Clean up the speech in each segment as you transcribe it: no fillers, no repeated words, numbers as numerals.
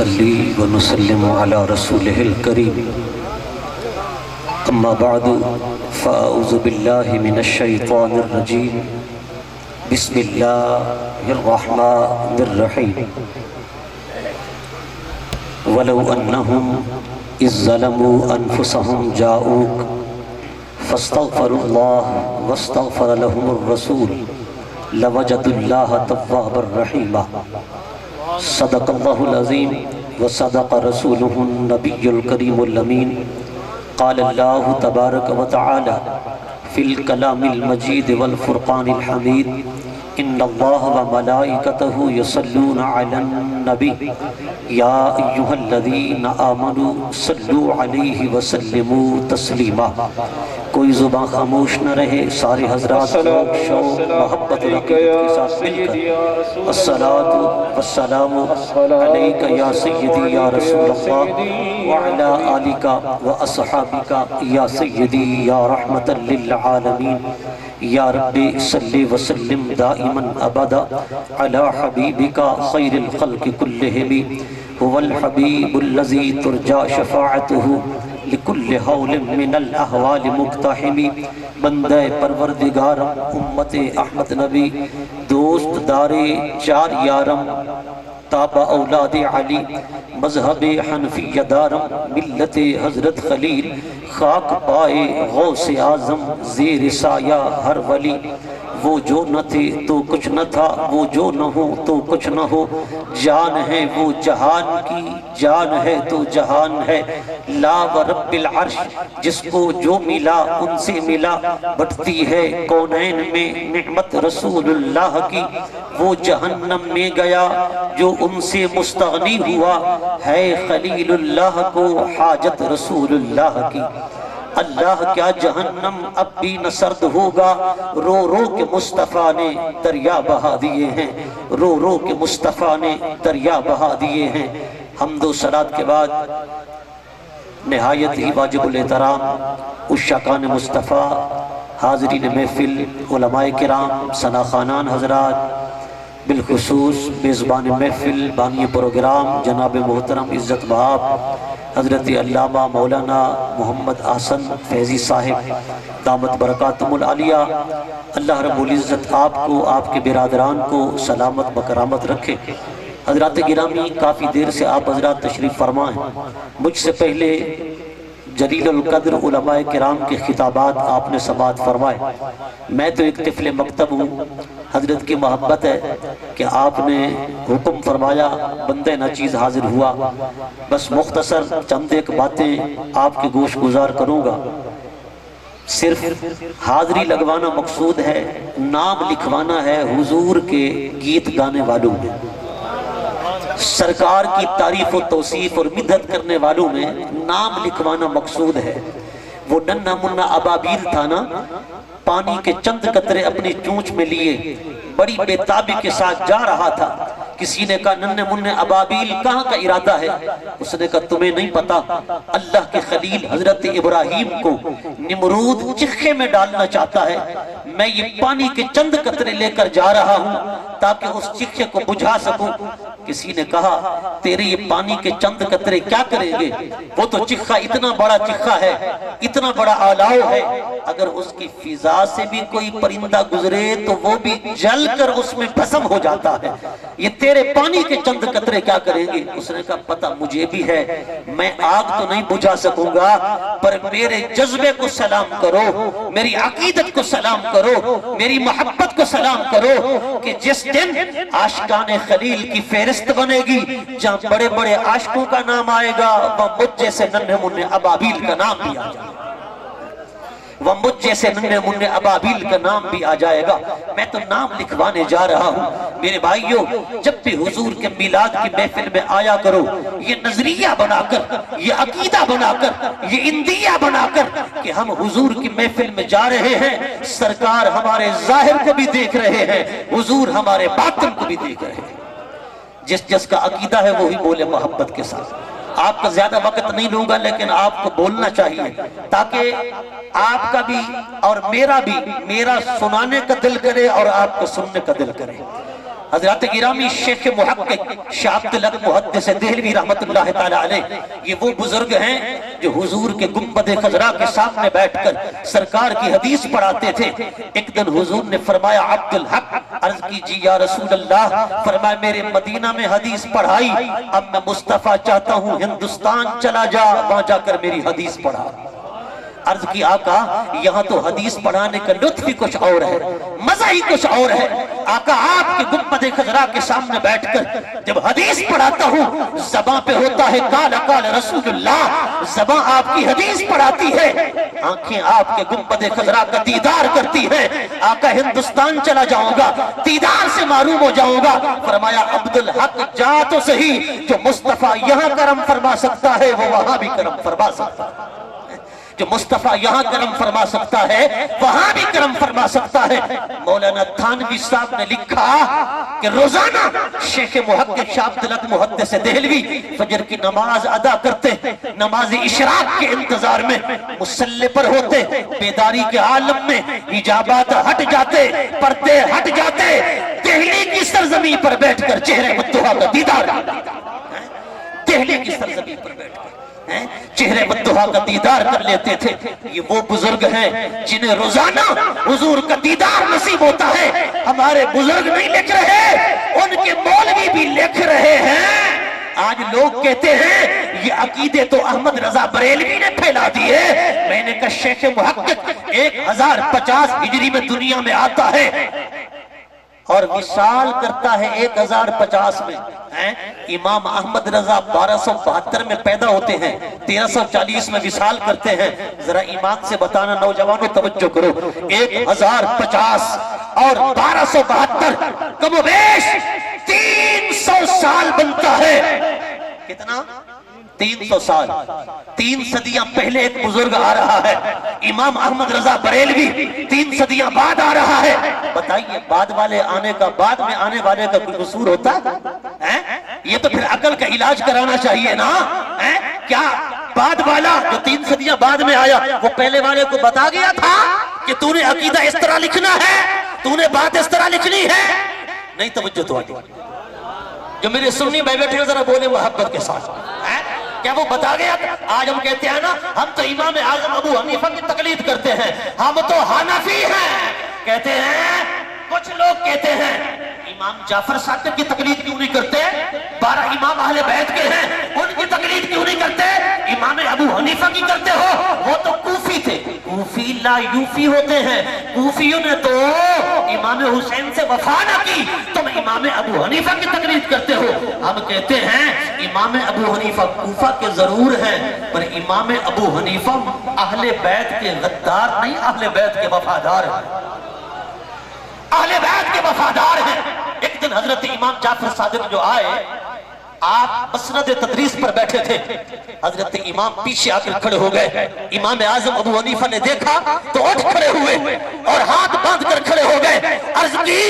نصلي ونسلم على رسوله الكريم أما بعد فأعوذ بالله من الشيطان الرجيم بسم الله الرحمن الرحيم ولو أنهم إذ ظلموا أنفسهم جاءوك فاستغفروا الله واستغفر لهم الرسول لوجدوا الله توابا رحيما صدق الله العظيم وصدق رسوله النبي الكريم الأمين قال الله تبارك وتعالى في الكلام المجيد والفرقان الحميد إن الله وملائكته يصلون على النبي يا أيها الذين آمنوا صلوا عليه وسلموا تسلیما۔ کوئی زبان خاموش نہ رہے، سارے حضرات شوق محبت و عقیدت کے ساتھ مل کر الصلاة والسلام علیکہ یا سیدی یا رسول اللہ وعلا آلکہ واصحابکہ یا سیدی یا رحمت للعالمین یا رب صلی وسلم دائما ابدا علی حبیبکا خیر الخلق کلہم هو الحبیب الذی ترجا شفاعته لکل حول من الاحوال مقتحمی۔ بندہ پروردگارم امت احمد نبی دوست دار چار یارم تابع اولاد علی مذہب حنفی دارم ملت حضرت خلیل خاک پائے غوث اعظم زیر سایہ ہر ولی۔ وہ جو نہ تھے تو کچھ نہ تھا، وہ جو نہ ہو تو کچھ نہ ہو، جان ہے وہ جہان کی، جان ہے تو جہان ہے۔ لا ورب العرش جس کو جو ملا ان سے ملا، بٹتی ہے کونین میں نعمت رسول اللہ کی۔ وہ جہنم میں گیا جو ان سے مستغنی ہوا، ہے خلیل اللہ کو حاجت رسول اللہ کی۔ اللہ کیا جہنم اب بھی نہ سرد ہوگا، رو رو کے مصطفیٰ نے دریا بہا دیے ہیں، رو رو کے مصطفیٰ نے دریا بہا دیے ہیں۔ حمد و صلات کے بعد نہایت ہی واجب الاحترام عشاقان مصطفیٰ، حاضرین محفل، علماء کرام، ثنا خوانان حضرات، بالخصوص میزبان محفل بانی پروگرام جناب محترم عزت بہاب حضرت علامہ مولانا محمد احسن فیضی صاحب دامت برکاتہم العالیہ، اللہ رب العزت آپ کو، آپ کے برادران کو سلامت بکرامت رکھے۔ حضرات گرامی، کافی دیر سے آپ حضرات تشریف فرما ہیں، مجھ سے پہلے جلیل القدر علماء کرام کے خطابات آپ نے سماعت فرمائے۔ میں تو ایک طفل مکتب ہوں، حضرت کی محبت ہے کہ آپ نے حکم فرمایا، بندہ ناچیز حاضر ہوا۔ بس مختصر چند ایک باتیں آپ کے گوش گزار کروں گا۔ صرف حاضری لگوانا مقصود ہے، نام لکھوانا ہے حضور کے گیت گانے والوں میں، سرکار کی تعریف و توصیف اور مدحت کرنے والوں میں نام لکھوانا مقصود ہے۔ وہ ننھا منہ ابابیل تھا نا، پانی کے چند قطرے اپنی چونچ میں لیے بڑی بے تابی کے ساتھ جا رہا تھا۔ کسی نے کہا ننھے منہ ابابیل کہاں کا ارادہ ہے؟ اس نے کہا تمہیں نہیں پتا، اللہ کے خلیل حضرت ابراہیم کو نمرود چکھے میں ڈالنا چاہتا ہے، میں یہ پانی کے چند قطرے لے کر جا رہا ہوں تاکہ اس چکھے کو بجھا سکوں۔ کسی نے کہا تیرے یہ پانی کے چند قطرے کیا کریں گے؟ وہ تو چکھا اتنا بڑا چکھا ہے، اتنا بڑا آلاؤ ہے، اگر اس کی فضا سے بھی کوئی پرندہ گزرے تو وہ بھی جل کر اس میں بھسم ہو جاتا ہے، یہ تیرے پانی کے چند قطرے کیا کریں گے؟ اس نے کہا پتہ مجھے بھی ہے، میں آگ تو نہیں بجھا سکوں گا، پر میرے جذبے کو سلام کرو، میری عقیدت کو سلام کرو، میری محبت کو سلام کرو کہ جس دن عاشقان خلیل کی فہرست بنے گی، جہاں بڑے بڑے عاشقوں کا نام آئے گا، وہ مجھ جیسے ننھے منھے ابابیل کا نام بھی آ جائے گا، وہ مجھ جیسے ننھے منھے ابابیل کا نام بھی آ جائے گا۔ میں تو نام لکھوانے جا رہا ہوں۔ میرے بھائیوں، جب بھی حضور کے میلاد کی محفل میں آیا کرو، یہ نظریہ بنا کر، یہ عقیدہ بنا کر، یہ اندیہ بنا کر کہ ہم حضور کی محفل میں جا رہے ہیں، سرکار ہمارے ظاہر کو بھی دیکھ رہے ہیں، حضور ہمارے باطن کو بھی دیکھ رہے ہیں۔ جس کا عقیدہ ہے وہی بولے محبت کے ساتھ۔ آپ کا زیادہ وقت نہیں لوں گا، لیکن آپ کو بولنا چاہیے تاکہ آپ کا بھی اور میرا بھی، میرا سنانے کا دل کرے اور آپ کو سننے کا دل کرے۔ حضرات گرامی شیخ محقق شاہ عبدالحق محدث دہلوی رحمت اللہ تعالی علیہ، یہ وہ بزرگ ہیں جو حضور کے گنبد خضرا کے سامنے بیٹھ کر سرکار کی حدیث پڑھاتے تھے۔ ایک دن حضور نے فرمایا عبدالحق، عرض کی جی یا رسول اللہ، فرمایا میرے مدینہ میں حدیث پڑھائی، اب میں مصطفیٰ چاہتا ہوں ہندوستان چلا جا، وہاں جا کر میری حدیث پڑھا۔ عرض کی آقا یہاں تو حدیث پڑھانے کا لطف ہی کچھ اور ہے، مزہ ہی کچھ اور ہے۔ آقا آپ کے گنبد خضرا کے سامنے بیٹھ کر جب حدیث پڑھاتا ہوں، زباں پہ ہوتا ہے قال قال رسول اللہ، زباں آپ کی حدیث پڑھاتی ہے، آنکھیں آپ کے گنبد خضرا کا دیدار کرتی ہیں۔ آقا ہندوستان چلا جاؤں گا، دیدار سے معروم ہو جاؤں گا۔ فرمایا عبدالحق جا تو صحیح، جو مصطفیٰ یہاں کرم فرما سکتا ہے وہ وہاں بھی کرم فرما سکتا ہے، جو مصطفیٰ یہاں کرم فرما سکتا ہے وہاں بھی کرم فرما سکتا ہے۔ مولانا تھانوی صاحب نے لکھا کہ روزانہ شیخ محقق شاہ عبدالحق محدث دہلوی فجر کی نماز ادا کرتے، نماز اشراق کے انتظار میں مصلی پر ہوتے، بیداری کے عالم میں حجابات ہٹ جاتے، پردے ہٹ جاتے، دہلی کی سرزمین پر بیٹھ کر چہرے مدعا کا دیدار، دہلی کی سرزمین پر بیٹھ کر چہرے مدعا کا دیدار کر لیتے تھے۔ یہ وہ بزرگ ہیں جنہیں روزانہ حضور کا دیدار نصیب ہوتا ہے۔ ہمارے بزرگ نہیں لکھ رہے، ان کے مولوی بھی لکھ رہے ہیں۔ آج لوگ کہتے ہیں یہ عقیدے تو احمد رضا بریلوی نے پھیلا دیے۔ میں نے کہا شیخ محقق 1050 ہجری میں دنیا میں آتا ہے اور وصال کرتا ہے 1050 میں۔ امام احمد رضا 1272 میں پیدا ہوتے ہیں، 1340 میں وصال کرتے ہیں۔ ذرا ایمان سے بتانا نوجوانوں توجہ کرو، 1050 اور 1272 کم و بیش 300 سال بنتا ہے۔ کتنا؟ 300 سال، 3 صدیاں پہلے ایک بزرگ آ رہا ہے، امام احمد رضا بریلوی 3 صدیاں بعد آ رہا ہے۔ بتائیے بعد والے آنے کا، بعد میں آنے والے کا کوئی قصور ہوتا ہے؟ یہ تو پھر عقل کا علاج کرانا چاہیے نا۔ کیا بعد والا جو 3 صدیاں بعد میں آیا وہ پہلے والے کو بتا گیا تھا کہ تو نے عقیدہ اس طرح لکھنا ہے، تو نے بات اس طرح لکھنی ہے؟ نہیں، توجہ تو آتی۔ جو میرے سنی بھائی بیٹھے ذرا بولے محبت کے ساتھ، کیا وہ بتا گیا؟ آج ہم کہتے ہیں نا ہم تو امام اعظم ابو حنیفہ کی تقلید کرتے ہیں، ہم تو حنفی ہیں کہتے ہیں۔ کچھ لوگ کہتے ہیں امام جعفر صادق کی تقلید کیوں نہیں کرتے؟ 12 امام اہل بیت کے ہیں، ان کی تقلید کیوں نہیں کرتے؟ امام ابو حنیفہ کی کرتے ہو، وہ تو کوفی تھے، کوفی لا یوفی ہوتے ہیں، کوفیوں نے تو امام حسین سے وفا نہ کی، تم امام ابو حنیفہ کی تقلید کرتے ہو۔ ہم کہتے ہیں امام ابو حنیفہ کوفہ کے ضرور ہیں، پر امام ابو حنیفہ اہل بیت کے غدار نہیں، اہل بیت کے وفادار ہیں، اہل بیت کے وفادار ہیں۔ ایک دن حضرت امام جعفر صادق جو آئے، آپ مسند تدریس پر بیٹھے تھے، حضرت امام پیچھے آ کر کھڑے ہو گئے۔ امام اعظم ابو حنیفہ نے دیکھا تو اٹھ کھڑے ہوئے اور ہاتھ باندھ کر کھڑے ہو گئے۔ عرض کی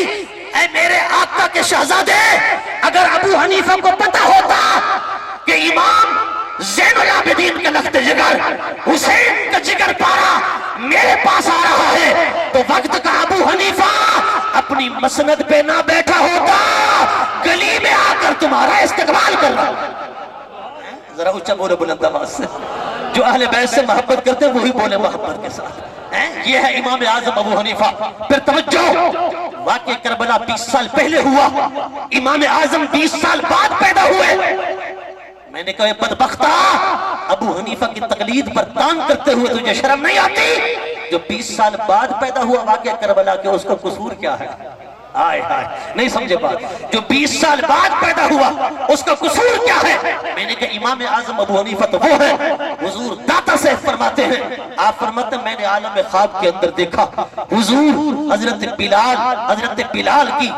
اے میرے آقا کے شہزادے، اگر ابو حنیفہ کو پتہ ہوتا کہ امام زین العابدین کا لخت جگر، حسین کا جگر پارا میرے پاس آ رہا ہے، تو وقت کا ابو حنیفہ اپنی مسند پہ نہ بیٹھا ہوتا، گلی میں آ کر تمہارا استقبال کر رہا۔ ذرا اونچا بولے بلند آواز سے، جو اہل بیت سے محبت کرتے ہیں وہی بولے محبت کے ساتھ۔ یہ ہے امام اعظم ابو حنیفہ۔ پھر توجہ، واقعہ کربلا 20 سال پہلے ہوا، امام اعظم 20 سال بعد پیدا ہوئے۔ میں نے کہا بدبختہ، ابو حنیفہ کی تقلید پر تان کرتے ہوئے تجھے شرم نہیں آتی؟ جو 20 سال بعد پیدا ہوا واقعہ کربلا کے، اس کا قصور کیا ہے؟ آئے آئے نہیں سمجھے بات۔ جو 20 سال بعد پیدا ہوا اس کا قصور کیا ہے؟ میں نے کہا امام اعظم ابو حنیفہ تو وہ ہے، حضور داتا سے فرماتے ہیں، آپ فرماتے ہیں میں نے عالم خواب کے اندر دیکھا حضور حضرت بلال کی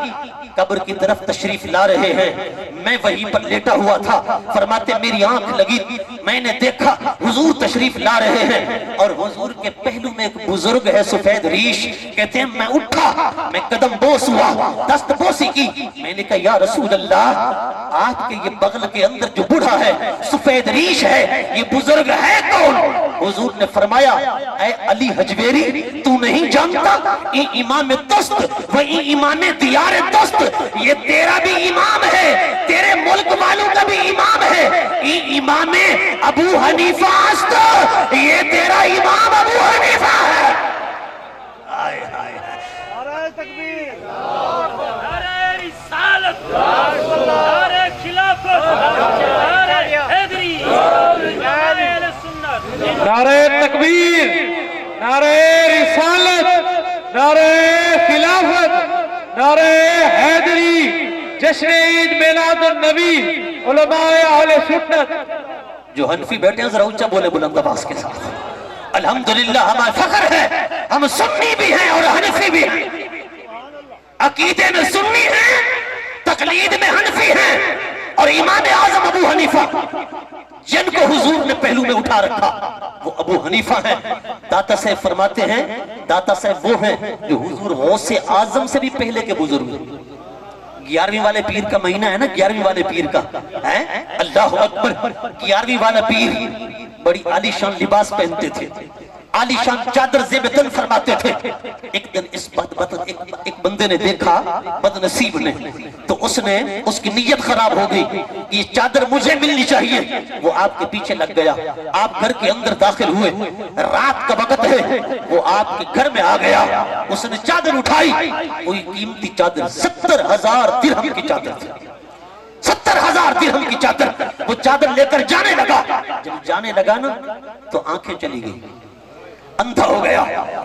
قبر کی طرف تشریف لا رہے ہیں، میں وہیں پر لیٹا ہوا تھا، فرماتے میری آنکھ لگی، میں نے دیکھا حضور تشریف لا رہے ہیں اور حضور کے پہلو میں ایک بزرگ ہے سفید ریش. کہتے ہیں میں اٹھا, میں قدم بوس ہوا, دست بوسی کی. میں نے کہا یا رسول اللہ, آپ کے یہ بغل کے اندر جو بوڑھا ہے سفید ریش ہے, یہ بزرگ ہے کون؟ حضور نے فرمایا اے علی حجویری, تو نہیں جانتا یہ امام تست و یہ امام دیار تست, یہ تیرا بھی امام ہے, تیرے ملک والوں کا بھی امام ہے. یہ امام ابو حنیفہ است, یہ تیرا امام ابو حنیفہ ہے. نعرہ تکبیر, نعرہ رسالت, نعرہ خلافت, نعرہ حیدری, نعرہ اہل سنت. نعرہ تکبیر, نعرہ رسالت, نعرہ خلافت, نعرہ حیدری, جشن عید میلاد النبی, علماء اہل سنت. جو حنفی بیٹھے ہیں ذرا اونچا بولے بلند آواز کے ساتھ. الحمدللہ ہمارا فخر ہے, ہم سنی بھی ہیں اور حنفی بھی ہیں. عقیدے میں سنی ہیں, تقلید میں حنفی ہیں, اور امام اعظم ابو حنیفہ جن کو حضور نے پہلو میں اٹھا رکھا وہ ابو حنیفہ ہیں. داتا صاحب فرماتے ہیں, داتا صاحب وہ ہیں جو حضور غوث اعظم سے بھی پہلے کے بزرگ ہیں. 11ویں والے پیر کا مہینہ ہے نا, 11ویں والے پیر کا, اللہ اکبر. 11ویں والا پیر بڑی عالی شان لباس پہنتے تھے, عالی شان چادر زیب تن فرماتے تھے. ایک دن اس ایک بندے نے دیکھا, بد نصیب نے, تو اس نے, اس کی نیت خراب ہو گئی کہ یہ چادر مجھے ملنی چاہیے. وہ آپ کے پیچھے لگ گیا, آپ گھر کے اندر داخل ہوئے, رات کا وقت ہے, وہ آپ کے گھر میں آ گیا. اس نے چادر اٹھائی, کوئی قیمتی چادر, 70,000 درہم کی چادر تھی, 70,000 درہم کی چادر. وہ چادر لے کر جانے لگا. جب جانے لگا نا تو آنکھیں چلی گئی, اندھا ہو گیا,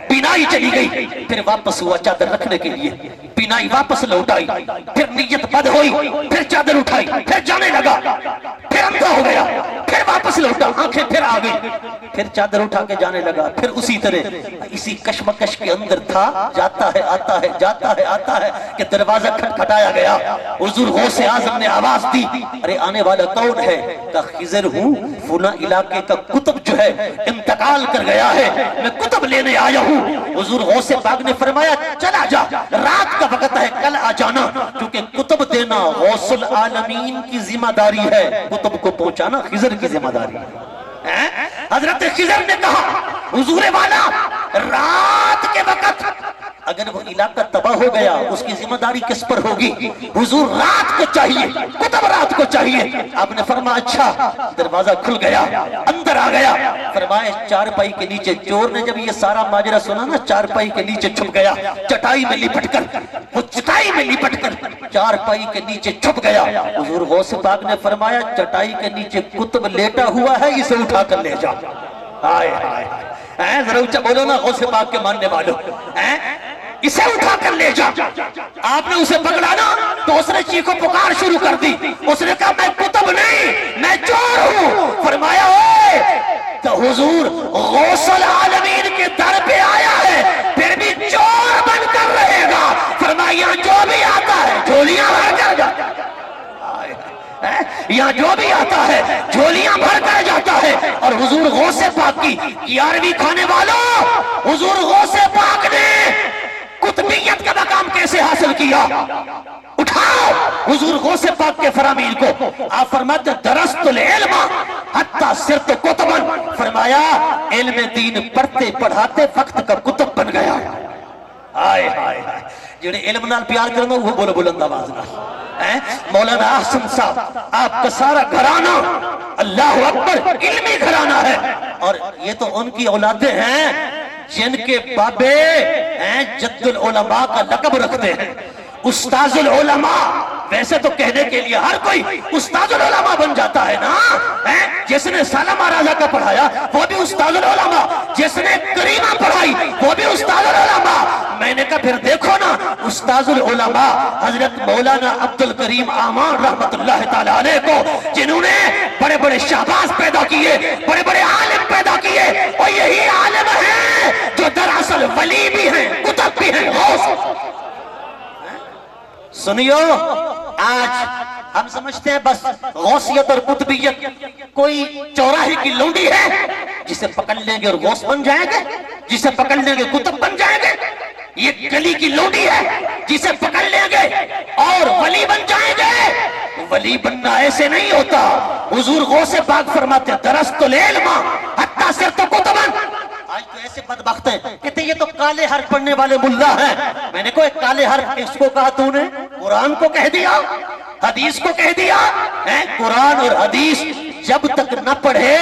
بینائی چلی گئی. پھر واپس ہوا چادر رکھنے کے لیے, بینائی واپس لوٹائی, پھر نیت بد ہوئی, پھر چادر اٹھائی, پھر جانے لگا, پھر اندھا ہو گیا, پھر واپس لوٹا, آنکھیں پھر آ گئی, پھر چادر اٹھا کے جانے لگا. پھر اسی طرح اسی کشمکش کے اندر تھا, جاتا ہے آتا ہے, جاتا ہے آتا ہے, کہ دروازہ کھٹکھٹایا گیا. حضور غوث اعظم نے آواز دی, ارے آنے والا کون ہے؟ کہا خضر ہوں, فلاں علاقے کا کتب جو ہے انتقال کر گیا ہے, میں کتب لینے آیا ہوں. حضور غوث پاک نے فرمایا چلا جا, رات کا وقت ہے, کل آ جانا, کیونکہ کتب دینا غوث العالمین کی ذمہ داری ہے, کتب کو پہنچانا خضر کی ذمہ داری ہے. حضرت خضر نے کہا حضور والا, رات کے وقت اگر وہ علاقہ تباہ ہو گیا اس کی ذمہ داری کس پر ہوگی؟ حضور رات کو چاہیے, کتب رات کو چاہیے. آپ نے فرمایا اچھا. دروازہ کھل گیا, اندر آ گیا. فرمایا چارپائی کے نیچے, چور نے جب یہ سارا ماجرا سنا نا, چارپائی کے نیچے چھپ گیا, چٹائی میں لپٹ کر, وہ چٹائی میں لپٹ کر چارپائی کے نیچے چھپ گیا. حضور غوث پاک نے فرمایا چٹائی کے نیچے کتب لیٹا ہوا ہے, اسے اٹھا کر لے جا. ہائے ہائے ہائے, ذرا اونچا بولو نا غوث پاک کے ماننے والوں, اسے اٹھا کر لے جا. آپ نے اسے پکڑا نا تو اس نے چیخو پکار شروع کر دی. اس نے کہا میں کتب نہیں, میں چور ہوں. فرمایا اوے, تو حضور غوث العالمین کے در پہ آیا ہے, پھر بھی چور بن کر رہے گا. فرمایا یہاں جو بھی آتا ہے جھولیاں بھر کر جاتا ہے, یہاں جو بھی آتا ہے جھولیاں بھر کر جاتا ہے. اور حضور غوث پاک کی 11ویں کھانے والوں, حضور غوث پاک نے قطبیت کا مقام کیسے حاصل کیا؟ اٹھاؤ حضور غوث پاک کے فرامین کو. آپ فرماتے درست العلم حتی صرت کتبن, فرمایا علم دین پڑھتے پڑھاتے وقت کا کتب بن گیا. آئے آئے آئے, جنہیں علم نال پیار کرنا وہ بولو بلند آواز نال. مولانا احسن صاحب, آپ کا سارا گھرانہ اللہ اکبر علمی گھرانہ ہے, اور یہ تو ان کی اولادیں ہیں جن کے بابے جد العلماء کا لقب رکھتے ہیں, استاذ العلماء. ویسے تو کہنے کے لیے ہر کوئی استاذ العلماء بن جاتا ہے نا, جس نے سالہ رازہ کا پڑھایا وہ بھی استاذ العلماء, جس نے کریمہ پڑھائی وہ بھی استاذ العلماء. میں نے کہا پھر دیکھو نا استاذ العلماء حضرت مولانا عبد الکریم امان رحمت اللہ تعالیٰ علیہ کو, جنہوں نے بڑے بڑے شہباز پیدا کیے, بڑے بڑے عالم پیدا کیے, اور یہی عالم ہیں جو دراصل ولی بھی ہیں, کتب بھی ہیں, غوث. سنیو, آج ہم سمجھتے ہیں بس غوثیت اور قطبیت کوئی چوراہے کی لونڈی ہے، جسے پکڑ لیں گے اور غوث بن جائیں گے، جسے پکڑ لیں گے قطب بن جائیں گے۔ یہ گلی کی لونڈی ہے جسے پکڑ لیں گے اور ولی بن جائیں گے۔ ولی بننا ایسے نہیں ہوتا۔ حضور غوث پاک فرماتے درست العلم حتی صرت قطباً۔ آج تو ایسے بدبخت ہیں کہتے یہ تو کالے حرف پڑھنے والے ملا ہیں۔ میں نے کہا کالے حرف کس کو کہا تو نے؟ قرآن کو کہہ دیا، حدیث کو کہہ دیا۔ قرآن اور حدیث جب تک نہ پڑھے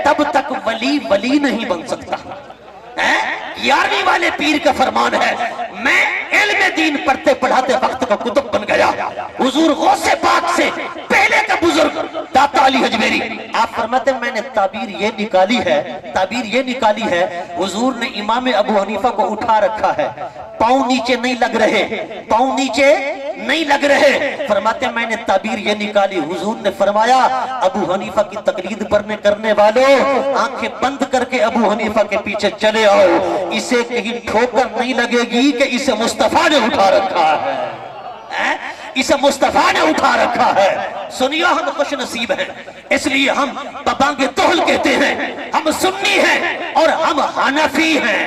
تب تک ولی ولی نہیں بن سکتا۔ 11ویں والے پیر کا فرمان ہے میں علم دین پڑھتے پڑھاتے وقت کا کتب بن گیا۔ حضور غوث پاک سے پہلے کا بزرگ داتا علی حجویری آپ فرماتے ہیں میں نے تعبیر یہ نکالی ہے حضور نے امام ابو حنیفہ کو اٹھا رکھا ہے، پاؤں نیچے نہیں لگ رہے، فرماتے ہیں میں نے تعبیر یہ نکالی، حضور نے فرمایا ابو حنیفہ کی تقلید کرنے والوں آنکھیں بند کر کے ابو حنیفہ کے پیچھے چلے آؤ، اسے کہیں ٹھوکر نہیں لگے گی کہ اسے مصطفیٰ نے اٹھا رکھا ہے، اسے مصطفیٰ نے اٹھا رکھا ہے۔ سنیو ہم خوش نصیب ہیں، اس لیے ہم ببانگ دہل کہتے ہیں، ہم سنی ہیں اور ہم حنفی ہیں۔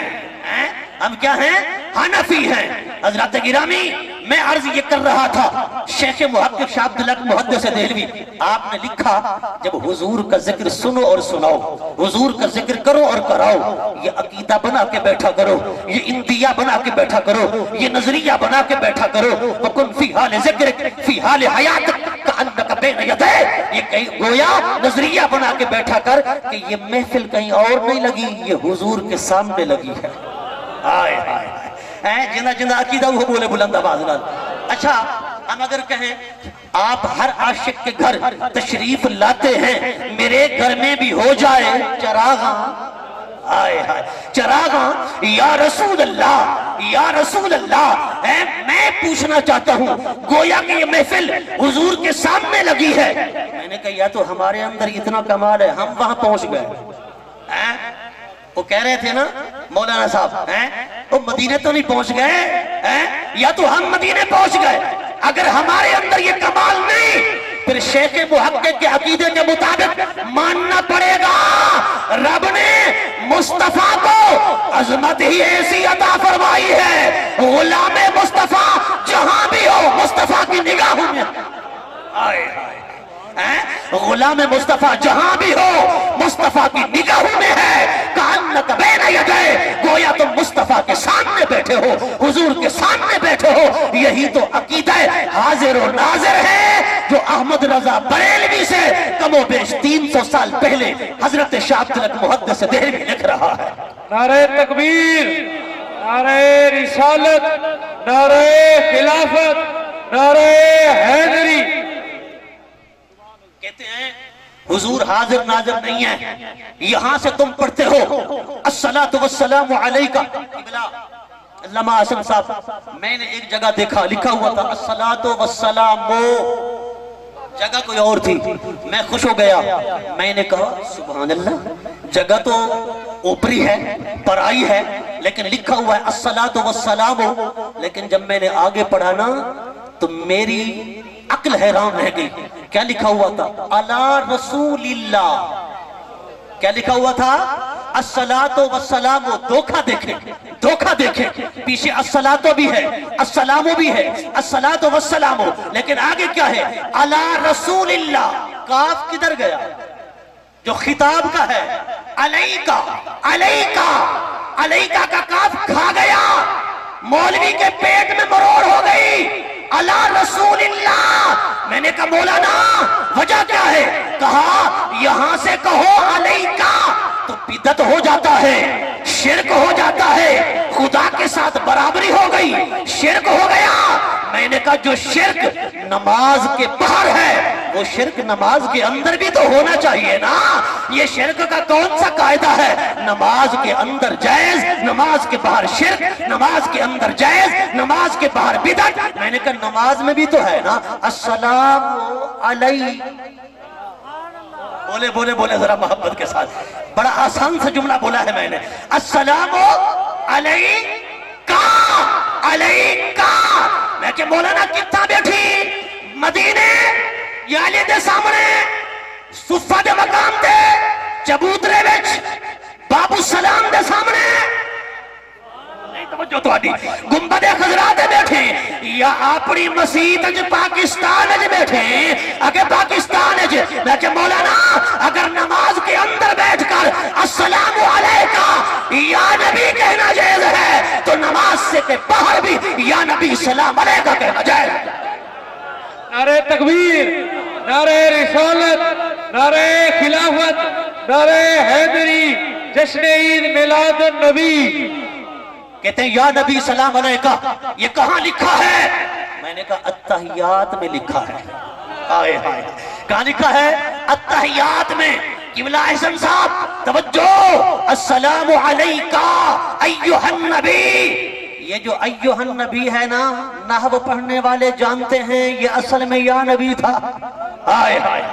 ہم کیا ہیں؟ حنفی ہیں۔ حضرات گرامی میں عرض یہ کر رہا تھا شیخ محقق شاہ عبداللہ محدث دہلوی آپ نے لکھا جب حضور کا ذکر سنو اور سناؤ، حضور کا ذکر کرو اور کراؤ، یہ عقیدہ بنا کے بیٹھا کرو، یہ اندیہ بنا کے بیٹھا کرو، یہ نظریہ بنا کے بیٹھا کرو، وَكُنْ فِي حَالِ ذِكْرِكَ فِي حَالِ حَيَاتِكَ كَأَنَّكَ بَيْنَ يَدَيْهِ، یہ گویا نظریہ بنا کے بیٹھا کر کہ یہ محفل کہیں اور نہیں لگی، یہ حضور کے سامنے لگی ہے۔ آئے آئے جنہ جنہ عقیدہ وہ بولے بلند آواز نال۔ اچھا ہم اگر کہیں آپ ہر عاشق کے گھر تشریف لاتے ہیں، میرے گھر میں بھی ہو جائے چراغاں، آئے آئے چراغاں، یا رسول اللہ میں پوچھنا چاہتا ہوں گویا کہ یہ محفل حضور کے سامنے لگی ہے۔ میں نے کہا یا تو ہمارے اندر اتنا کمال ہے ہم وہاں پہنچ گئے۔ وہ کہہ رہے تھے نا مولانا صاحب وہ مدینے تو نہیں پہنچ گئے، یا تو ہم مدینے پہنچ گئے۔ اگر ہمارے اندر یہ کمال نہیں پھر شیخ محقق کے عقیدے کے مطابق ماننا پڑے گا رب نے مصطفیٰ کو عظمت ہی ایسی عطا فرمائی ہے، غلام مصطفیٰ جہاں بھی ہو مصطفیٰ کی نگاہوں میں آئے غلام مصطفیٰ جہاں بھی ہو مصطفیٰ کی نگاہوں میں ہے، کأنک بین یدیہ، گویا تم مصطفیٰ کے سامنے بیٹھے ہو، حضور کے سامنے بیٹھے ہو۔ یہی تو عقیدہ حاضر و ناظر ہے جو احمد رضا بریلوی سے کم و بیش 300 سال پہلے حضرت شاہ عبداللہ محدث دہلوی لکھ رہا ہے۔ نعرہ تکبیر، نعرہ رسالت، نعرہ خلافت، نعرہ حیدری۔ کہتے ہیں حضور حاضر ناظر نہیں ہے، یہاں سے تم پڑھتے ہو الصلاۃ والسلام علیکہ۔ علامہ حسن صاحب میں نے ایک جگہ دیکھا لکھا ہوا تھا الصلاۃ والسلام، جگہ کوئی اور تھی، میں خوش ہو گیا، میں نے کہا سبحان اللہ، جگہ تو اوپری ہے پرائی ہے لیکن لکھا ہوا ہے الصلاۃ والسلام، لیکن جب میں نے آگے پڑھا نا تو میری عقل حیران رہ گئی۔ کیا لکھا ہوا تھا؟ علی رسول اللہ، کیا لکھا ہوا تھا؟ الصلاۃ والسلام، دھوکہ دیکھیں پیچھے الصلاۃ بھی ہے السلام بھی ہے الصلاۃ والسلام، لیکن آگے کیا ہے؟ علی رسول اللہ، کاف کدھر گیا جو خطاب کا ہے؟ علیکہ، علیکہ، علیکہ کا کاف کھا گیا، مولوی کے پیٹ میں مروڑ ہو گئی، علی رسول اللہ۔ میں نے کہا مولانا وجہ کیا ہے؟ کہا یہاں سے کہو علیکہ تو بدعت ہو جاتا ہے، شرک ہو جاتا ہے، خدا کے ساتھ برابری ہو گئی، شرک ہو گیا۔ میں نے کہا جو شرک نماز کے باہر ہے وہ شرک نماز کے اندر بھی تو ہونا چاہیے نا۔ یہ شرک کا کون سا قاعدہ ہے؟ نماز کے اندر جائز، نماز کے باہر شرک، نماز کے اندر جائز، نماز کے باہر بدعت۔ میں نے کہا نماز میں بھی تو ہے نا السلام علیہ، بولے ذرا محبت کے ساتھ، بڑا آسان سا جملہ بولا ہے میں نے، السلام علیکہ، علیکہ۔ میں کہ مولانا کتنا بیٹھی مدینے یا علی دے سامنے صفہ دے مقام دے چبوترے وچ بابو سلام دے سامنے توجہ تو آدھی گنبد خضرا دے بیٹھے یا اپنی مسجد جو پاکستان جو بیٹھے اگر پاکستان جو میں کہ مولانا اگر نماز کے اندر بیٹھ کر السلام علیکہ یا نبی کہنا جائز ہے تو نماز سے کے باہر بھی یا نبی سلام علیکہ کہنا جائز ہے۔ نعرہ تکبیر، نعرہ رسالت، نعرہ خلافت، نعرہ حیدری، جشن عید میلاد النبی۔ کہتے ہیں یا نبی سلام علیکہ، یہ کہاں لکھا ہے؟ میں نے کہا التحیات میں لکھا ہے۔ آئے آئے کہاں لکھا ہے؟ التحیات میں۔ قبلہ احسن صاحب توجہ، السلام علیکہ ایہا النبی، یہ جو ایہا النبی ہے نا، نحو پڑھنے والے جانتے ہیں یہ اصل میں یا نبی تھا۔ آئے آئے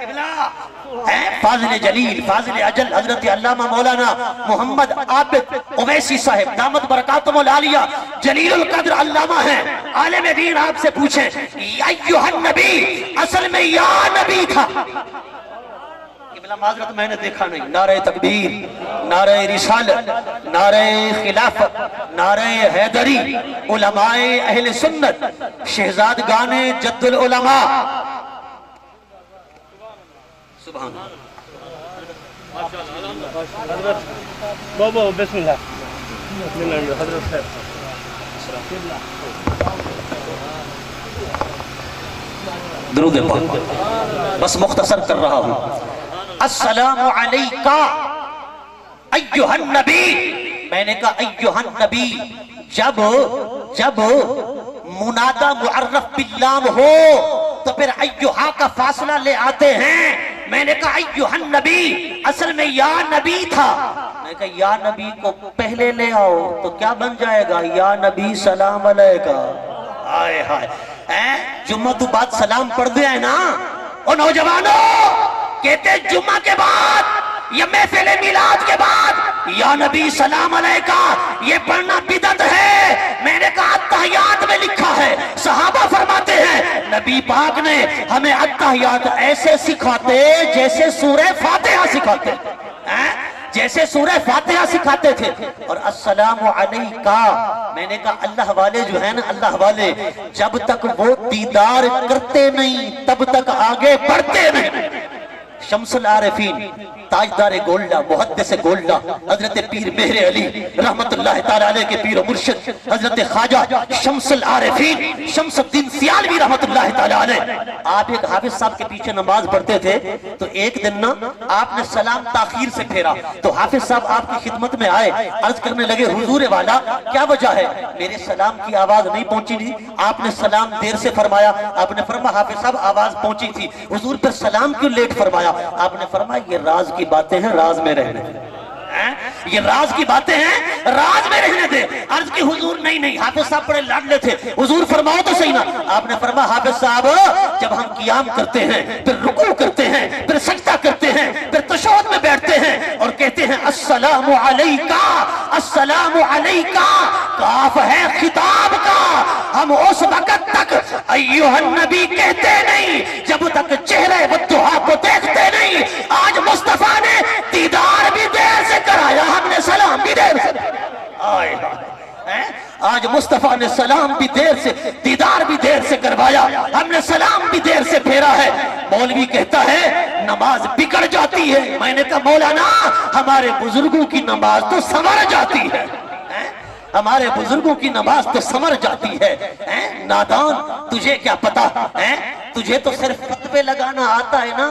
قبلہ فاضل جلیل فاضل اجل حضرت علامہ مولانا محمد عابد اویسی صاحب دامت برکاتہم العالیہ جلیل القدر علامہ ہیں، عالم دین آپ سے پوچھیں ایہا النبی اصل میں یا نبی تھا۔ قبلہ معذرت میں نے دیکھا نہیں۔ نعرہ تکبیر، نعرہ رسالت، نعرہ خلافت، نعرہ حیدری، علماء اہل سنت، شہزادگان جد العلماء، سبحان بابا بسم اللہ حضرت صاحب درود پاک بس مختصر کر رہا ہوں۔ السلام علیکہ ایہا النبی، میں نے کہا ایہا النبی جب منادہ معرف باللام ہو تو پھر ایہا کا فاصلہ لے آتے ہیں۔ میں نے کہا ایہا النبی اصل میں یا نبی تھا۔ میں نے کہا یا نبی کو پہلے لے آؤ تو کیا بن جائے گا؟ یا نبی سلام علیکہ۔ آئے ہائے جمعہ تو بعد سلام پڑھ دیا ہے نا؟ او نوجوانوں کہتے جمعہ کے بعد یا محفل میلاد کے بعد یا نبی سلام علیکہ یہ پڑھنا بدعت ہے۔ میں نے کہا التحیات میں لکھا ہے، صحابہ فرماتے ہیں نبی پاک نے ہمیں التحیات ایسے سکھاتے جیسے سورہ فاتحہ سکھاتے، جیسے سورہ فاتحہ سکھاتے تھے۔ اور السلام علیکہ میں نے کہا اللہ والے جو ہیں نا، اللہ والے جب تک وہ دیدار کرتے نہیں تب تک آگے بڑھتے نہیں۔ شمس العارفین تاجدار گولڈا محدث گولڈا حضرت پیر مہر علی رحمت اللہ تعالیٰ علیہ کے پیر و مرشد حضرت خواجہ شمس العارفین شمس الدین سیالوی رحمت اللہ تعالیٰ علیہ، آپ ایک حافظ صاحب کے پیچھے نماز پڑھتے تھے تو ایک دن نا آپ نے سلام تاخیر سے پھیرا تو حافظ صاحب آپ کی خدمت میں آئے، عرض کرنے لگے حضور والا کیا وجہ ہے؟ میرے سلام کی آواز نہیں پہنچی تھی، آپ نے سلام دیر سے فرمایا۔ آپ نے فرمایا حافظ صاحب آواز پہنچی تھی، حضور پر سلام کیوں لیٹ فرمایا؟ آپ نے فرمایا یہ راز کی باتیں ہیں، راز میں رہنے دیں، یہ راز کی باتیں ہیں، راز میں رہنے دیں۔ عرض کی حضور نہیں حافظ صاحب بڑے لاڈلے تھے، حضور فرماؤ تو صحیح نا۔ آپ نے فرمایا حافظ صاحب جب ہم قیام کرتے ہیں پھر رکوع کرتے ہیں پھر سجدہ کرتے ہیں پھر تشہد میں بیٹھتے ہیں اور کہتے ہیں السلام علیکہ، السلام علیکہ، کاف ہے خطاب کا، ہم اس وقت تک ایھا النبی کہتے نہیں جب تک چہرے والضحیٰ کو دیکھتے نہیں۔ آج مصطفیٰ نے دیدار بھی دیر سے کرایا، ہم نے سلام بھی دیر سے، آج مصطفیٰ نے سلام بھی دیر سے دیدار بھی دیر سے کروایا، ہم نے سلام بھی دیر سے پھیرا ہے۔ مولوی کہتا ہے نماز بگڑ جاتی ہے، میں نے کہا مولانا ہمارے بزرگوں کی نماز تو سنور جاتی ہے، ہمارے بزرگوں کی نماز تو سمر جاتی ہے۔ نادان تجھے کیا پتا ہے؟ تجھے تو صرف فتوے لگانا آتا ہے نا۔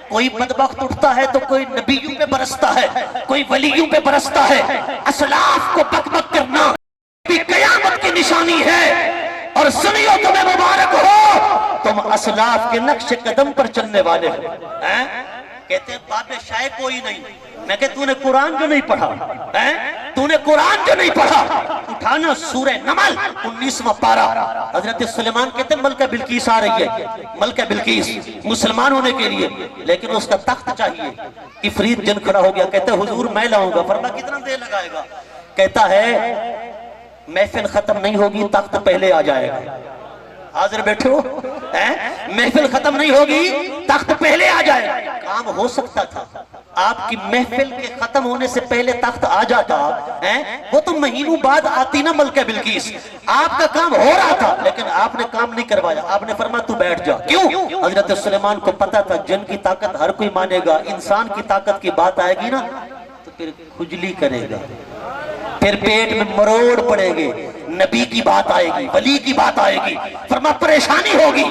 کوئی بدبخت اٹھتا ہے تو کوئی نبیوں پہ برستا ہے، کوئی ولیوں پہ برستا ہے۔ اسلاف کو بک بک کرنا بھی قیامت کی نشانی ہے، اور سنیو تمہیں مبارک ہو تم اسلاف کے نقش قدم پر چلنے والے ہو۔ کہتے ہیں باب شائع کوئی نہیں۔ میں کہ تو نے قرآن جو نہیں پڑھا، تو نے قرآن جو نہیں پڑھا، اٹھانا سورہ نمل 19واں پارہ۔ حضرت سلیمان کہتے ہیں ملکہ بلقیس آ رہی ہے، ملکہ بلقیس مسلمان ہونے کے لیے، لیکن اس کا تخت چاہیے۔ عفریت جن کھڑا ہو گیا، کہتے ہیں حضور میں لاؤں گا۔ فرمایا کتنا دیر لگائے گا؟ کہتا ہے محفل ختم نہیں ہوگی تخت پہلے آ جائے گا۔ حاضر بیٹھے ہو، محفل ختم نہیں ہوگی، تخت پہلے آ جائے. کام ہو سکتا تھا آپ کی محفل کے ختم ہونے سے پہلے تخت آ جاتا، وہ تو مہینوں بعد آتی نا ملکہ بلقیس. آپ کا کام ہو رہا تھا لیکن آپ نے کام نہیں کروایا. آپ نے فرمایا تو بیٹھ جا. کیوں؟ حضرت سلیمان کو پتا تھا جن کی طاقت ہر کوئی مانے گا، انسان کی طاقت کی بات آئے گی نا تو پھر کھجلی کرے گا، پھر پیٹ میں مروڑ پڑے گے. نبی کی بات آئے گی، ولی کی بات آئے گی، فرمایا پریشانی ہوگی.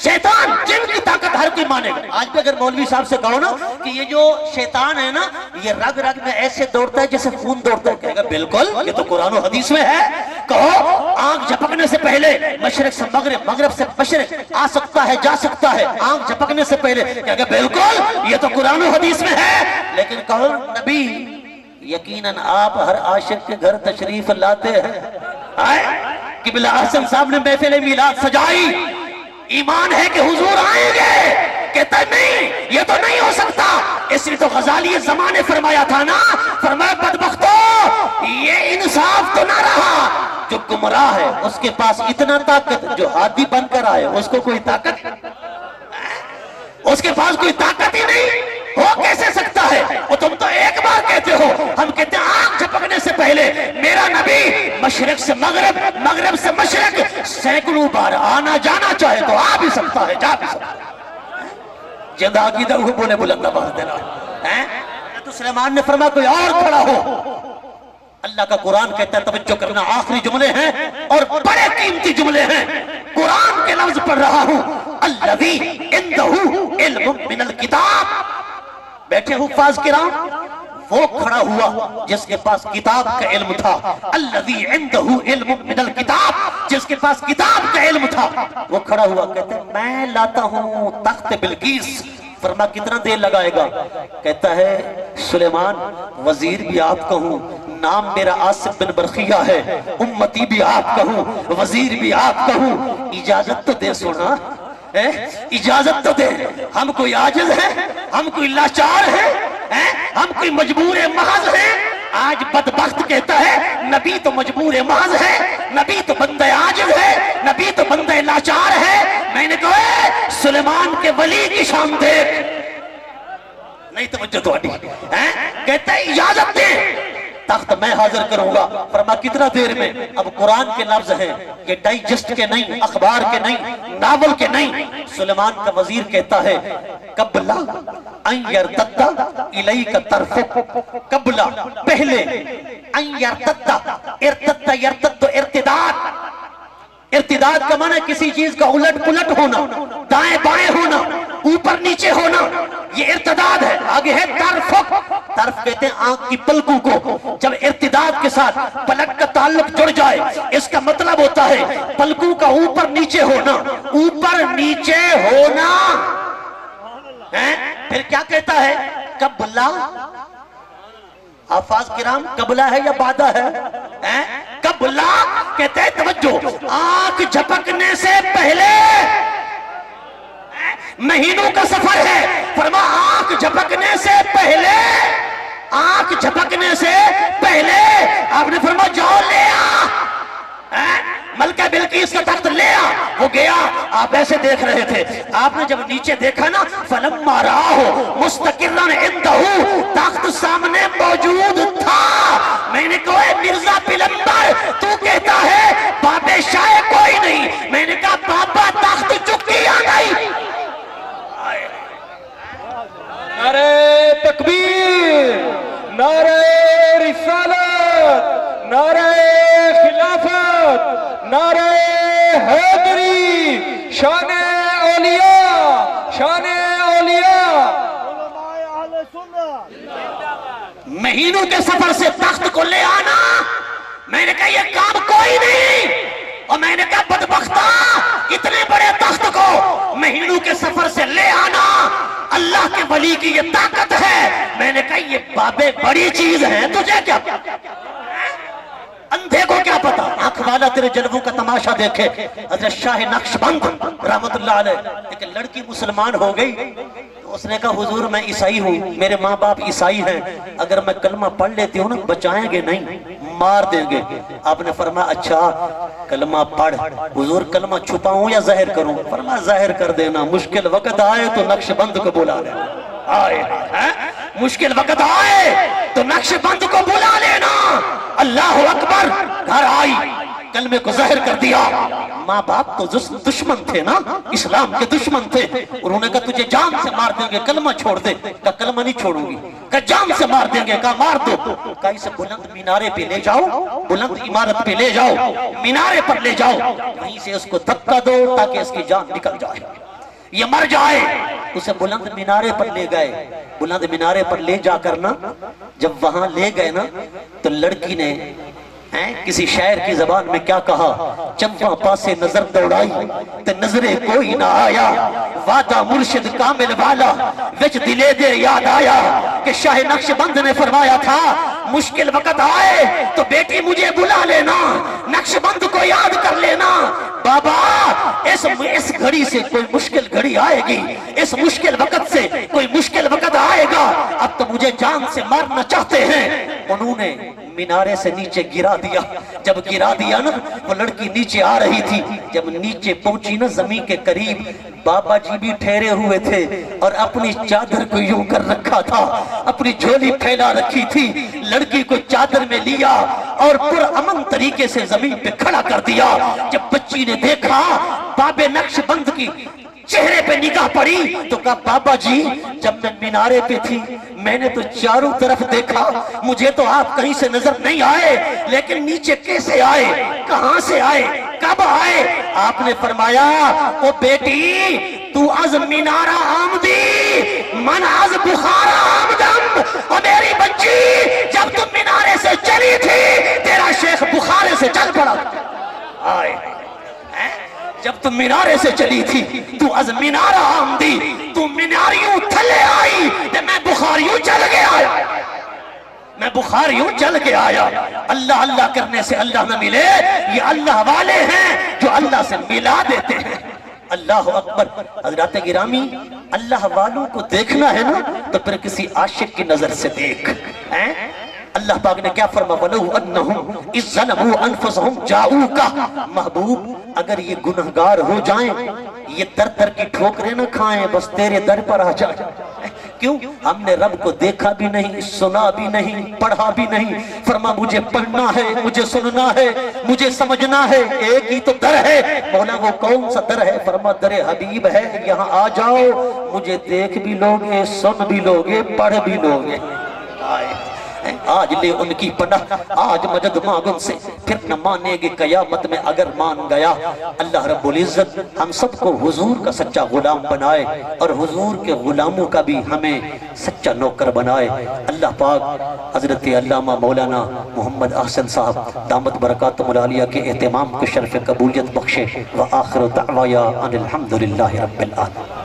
شیطان جن کی طاقت ہر کوئی مانے گا. آج بھی اگر مولوی صاحب سے کہو نا کہ یہ جو شیطان ہے نا یہ رگ رگ میں ایسے دوڑتا ہے جیسے خون دوڑتا ہے، کہے گا بالکل یہ تو قرآن و حدیث میں ہے. کہو آنکھ جھپکنے سے پہلے مشرق سے مغرب، مغرب سے مشرق آ سکتا ہے جا سکتا ہے آنکھ جھپکنے سے پہلے، کہے گا بالکل یہ تو قرآن و حدیث میں ہے. لیکن کہو نبی یقیناً آپ ہر عاشق کے گھر تشریف لاتے ہیں. قبلہ احسن صاحب نے محفل میلاد سجائی، ایمان ہے کہ حضور آئیں گے، کہتا ہے نہیں یہ تو نہیں ہو سکتا. اس لیے تو غزالی زمان نے فرمایا تھا نا، فرمایا بدبختو یہ انصاف تو نہ رہا، جو گمراہ ہے اس کے پاس اتنا طاقت، جو ہاتھی بن کر آئے اس کو کوئی طاقت، اس کے پاس کوئی طاقت ہی نہیں. ہو کیسے سکتا ہے؟ وہ تم تو ایک بار کہتے ہو، ہم کہتے ہیں آنکھ جھپکنے سے پہلے میرا نبی مشرق سے مغرب، مغرب سے مشرق سینکڑوں بار آنا جانا چاہے تو آ بھی سکتا ہے جا بھی سکتا ہے. جدا کی در بولے بلند آواز دینا. تو سلیمان نے فرمایا کوئی اور کھڑا ہو. اللہ کا قرآن کہتا ہے توجہ کرنا، آخری جملے ہیں اور بڑے قیمتی جملے ہیں. قرآن کے لفظ پڑھ رہا ہوں، الذی عندہ علم من الکتاب. بیٹھے حفاظ کرام، وہ کھڑا ہوا جس کے پاس کتاب کا علم تھا. الذی عندہ علم من الکتاب، جس کے پاس کتاب کا علم تھا وہ کھڑا ہوا. کہتے ہیں میں لاتا ہوں تخت بلقیس. فرما کتنا دیر لگائے گا؟ کہتا ہے سلیمان وزیر بھی آپ کا ہوں، نام میرا آصف بن برخیہ ہے، امتی بھی آپ کا ہوں، وزیر بھی آپ کا ہوں. اجازت تو دے سونا، اجازت تو دے. ہم کوئی عاجز ہے، ہم کوئی لاچار ہے، ہم کوئی مجبور محض ہے. آج بدبخت کہتا ہے نبی تو مجبور محض ہے، نبی تو بندہ عاجز ہے، نبی تو بندہ لاچار ہے. میں نے کہا سلیمان کے ولی کی شان دیکھ. نہیں توجہ تو کہتا ہے اجازت دے، تخت میں حاضر کروں گا. فرما کتنا دیر میں؟ اب قرآن کے لفظ ہیں، یہ ڈائجسٹ کے نہیں، اخبار کے نہیں، ناول کے نہیں. سلیمان کا وزیر کہتا ہے قبلہ ان یرتد الیک طرفک، قبلہ پہلے، ان یرتد، ارتد یرتد ارتداد. ارتداد کا معنی کسی چیز کا الٹ پلٹ ہونا، دائیں بائیں ہونا، اوپر نیچے ہونا، یہ ارتداد ہے. آگے ہے طرفک، طرف کہتے ہیں آنکھ کی پلکوں کو. جب ارتداد کے ساتھ پلک کا تعلق جڑ جائے اس کا مطلب ہوتا ہے پلکوں کا اوپر نیچے ہونا، اوپر نیچے ہونا. پھر کیا کہتا ہے؟ قبلہ. حفاظ کرام قبلہ ہے یا بعدہ ہے؟ قبلہ کہتے ہیں توجہ، آنکھ جھپکنے سے پہلے. مہینوں کا سفر ہے، فرما آنکھ جھپکنے سے پہلے، آنکھ جھپکنے سے پہلے آپ نے فرما جاؤ لے آ. ملکہ بلقیس کا تخت لے آ. وہ گیا، آپ ایسے دیکھ رہے تھے، آپ نے جب نیچے دیکھا نا فلما رآہ مستقرا عندہ، تخت سامنے موجود تھا. میں نے کہا اے مرزا پلمبر تو کہتا ہے باب شاہ کوئی نہیں. میں نے کہا بابا تخت چکی آ گئی. نعرہ تکبیر، نعرہ رسالت، نعرہ خلافت، نعرہ حیدری، شان اولیاء، شان اولیاء. مہینوں کے سفر سے تخت کو لے آنا، میں نے کہا یہ کام کوئی نہیں. اور میں نے کہا بدبختہ اتنے بڑے تخت کو مہینوں کے سفر سے لے آنا اللہ کے ولی کی یہ طاقت ہے. میں نے کہا یہ بابے بڑی چیز ہے، تجھے کیا اندھے کو کیا پتا؟ آنکھ والا تیرے جلووں کا تماشا دیکھے. حضرت شاہ نقشبند رحمت اللہ علیہ ایک لڑکی مسلمان ہو گئی، اس نے کہا حضور میں عیسائی ہوں، میرے ماں باپ عیسائی ہیں، اگر میں کلمہ پڑھ لیتی ہوں نا بچائیں گے نہیں، مار دیں گے۔ آپ نے فرمایا اچھا کلمہ پڑھ۔ حضور کلمہ چھپاؤں یا ظاہر کروں؟ فرمایا ظاہر کر دینا، مشکل وقت آئے تو نقش بند کو بلا لینا۔ آئے مشکل وقت آئے تو نقش بند کو بلا لینا۔ اللہ اکبر، گھر آئی، کلمے کو ظاہر کر دیا۔ ماں باپ تو دشمن تھے نا، اسلام کے دشمن تھے، انہوں نے کہا تجھے جان سے مار دیں گے، کلمہ چھوڑ دے۔ کہا کلمہ نہیں چھوڑوں گی۔ کہا جان سے مار دیں گے۔ کہا مار دو۔ کہا اسے بلند مینارے پہ لے جاؤ، بلند عمارت پہ لے جاؤ، مینارے پر لے جاؤ، وہیں سے اس کو دھکا دو تاکہ اس کی جان نکل جائے، یہ مر جائے۔ اسے بلند مینارے پر لے گئے۔ بلند مینارے پر لے جا کر نا جب وہاں لے گئے نا تو لڑکی نے کسی شاعر کی زبان میں کیا کہا، چمپا پاسے نظر دوڑائی تے نظرے کوئی نہ آیا، وعدہ مرشد کامل والا وچ دلے دے یاد آیا کہ شاہ نقش بند نے فرمایا تھا مشکل وقت آئے تو بیٹی مجھے بلا لینا، نقش بند کو یاد کر لینا۔ بابا اس گھڑی سے کوئی مشکل گھڑی آئے گی، اس مشکل وقت سے کوئی مشکل وقت آئے گا، اب تو مجھے جان سے مارنا چاہتے ہیں۔ انہوں نے مینارے سے نیچے گرا دیا۔ جب گرا دیا نا وہ لڑکی نیچے آ رہی تھی، جب نیچے پہنچی نا زمین کے قریب، بابا جی بھی ٹھہرے ہوئے تھے اور اپنی چادر کو یوں کر رکھا تھا، اپنی جھولی پھیلا رکھی تھی، لڑکی کو چادر میں لیا اور پرامن طریقے سے زمین پہ کھڑا کر دیا۔ جب بچی نے دیکھا بابے نقش بند کی چہرے پہ نگاہ پڑی تو کہا بابا جی جب میں مینارے پہ تھی میں نے تو چاروں طرف دیکھا، مجھے تو آپ کہیں سے نظر نہیں آئے، لیکن نیچے کیسے آئے، کہاں سے آئے، کب آئے؟ آپ نے فرمایا او بیٹی تو از مینارہ آمدی من از بخارا آمدم۔ او میری بچی جب تم مینارے سے چلی تھی تیرا شیخ بخارے سے چل پڑا۔ آئے جب تم مینارے سے چلی تھی تو از مینارہ آمدی، تو میناریوں تھلے آئی تو میں بخاریوں چل کے آیا، میں بخاریوں چل کے آیا۔ اللہ اللہ کرنے سے اللہ نہ ملے، یہ اللہ والے ہیں جو اللہ سے ملا دیتے ہیں۔ اللہ اکبر۔ حضرات گرامی اللہ والوں کو دیکھنا ہے نا تو پھر کسی عاشق کی نظر سے دیکھ۔ اللہ پاک نے کیا فرما وَلَوْ أَنَّهُمْ إِذْ ظَلَمُوا أَنفُسَهُمْ جَاءُوكَ، محبوب اگر یہ گنہگار ہو جائیں، یہ در در کی ٹھوکریں نہ کھائیں، بس تیرے در پر آ جائیں۔ کیوں؟ ہم نے رب کو دیکھا بھی نہیں، سنا بھی نہیں، پڑھا بھی نہیں۔ فرما مجھے پڑھنا ہے، مجھے سننا ہے، مجھے سمجھنا ہے، ایک ہی تو در ہے۔ مولا وہ کون سا در ہے؟ فرما در حبیب ہے، یہاں آ جاؤ، مجھے دیکھ بھی لوگے، سن بھی لوگے، پڑھ بھی لوگے۔ آج لے ان کی پناہ، آج مجد مانگ ان سے، پھر نہ مانے گے قیامت میں اگر مان گیا۔ اللہ رب العزت ہم سب کو حضور کا سچا غلام بنائے اور حضور کے غلاموں کا بھی ہمیں سچا نوکر بنائے۔ اللہ پاک حضرت علامہ مولانا محمد احسن صاحب دامت برکاتہم العالیہ کے اہتمام کو شرف قبولیت بخشے۔ وآخر دعوایا ان الحمدللہ رب العالمین۔